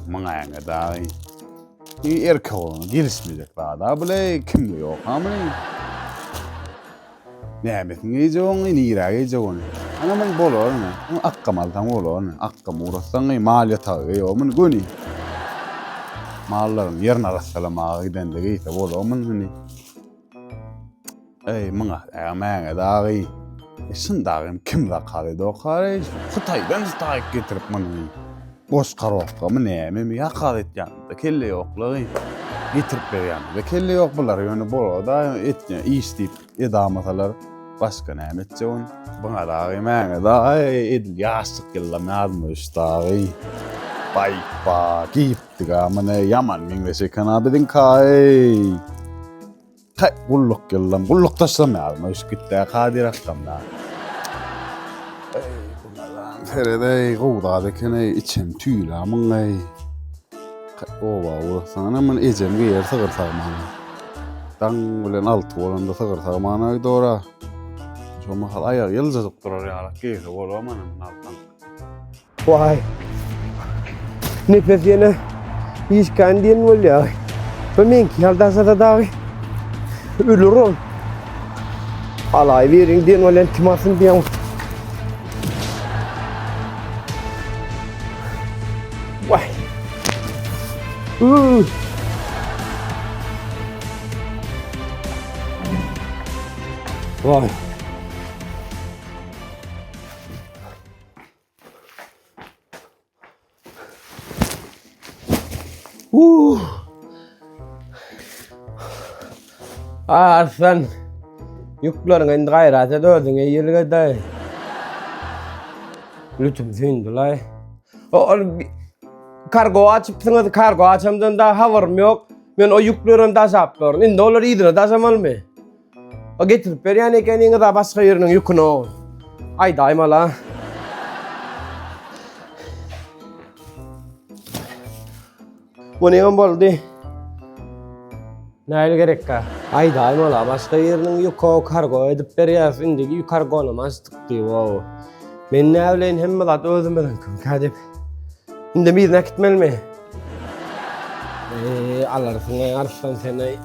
Mana ýa dagy. Erkek oğlan girişmeyecek daha bile kim yok ama nämesin eýjoň inirak eýjoň ana men bolar ne akkamaldan bolar ne akkam urassan mal ýatagy ýokmyň göni mallarym ýerine arassalamagy gidende geýse bolarmyň hini maňa ämäňe dagy şundagym kim zakary dokary Hytaýdan istaýyp getirip muny boş garowakka näme mi hakaret ýanynda kelle ýoklugy getirip berýär kelle ýok bular ýöne bolar da etne işdip edamasalar başka näme etjegin buňa dagy mäňe da edil ýaşlyk ýyllar ýazmyş dagy baýpa gipdiga mene ýaman meňzeşe kanabydyn kay gulluk ýyllar gulluk taşlamaýarmyş gitdi kadir akşamda Ferede gowda kene içim tüýler amyň owa sana men ejemge ýer sygyr sagmany daň bilen alty bolanda sygyr sagmany dora şoma hal aýar ýyljadyp durar ýarak geýse bolamany altan Vay. Nefes yine iş kendiyen bolýar. Men kaldasa da dagy ölürüm. Alay beriň diýen bolan timasyn diýen. Vay. Vay. Arslan yüklerin indi gayrat edödüňe ýerge de. Lütüm sündülay. O kargo açypsyňyz, kargo açamdan da habarym ýok. Men o yüklerini daşap berdim. Indi olar ýydyna daşamalmy? O getirip berýän ekeniňiz da başga ýeriniň ýüküni ol. Aýdaýym ala. Bu näme boldy? Näle gerekka? Aýdaýym ala başga ýeriniň ýüki kargo edip berýär. Indigi ýük kargony maçdyk diýip. Men näleň hemme zat özüm bilen kadip. Indi bir nakitmelmi? Alarsın arslan seni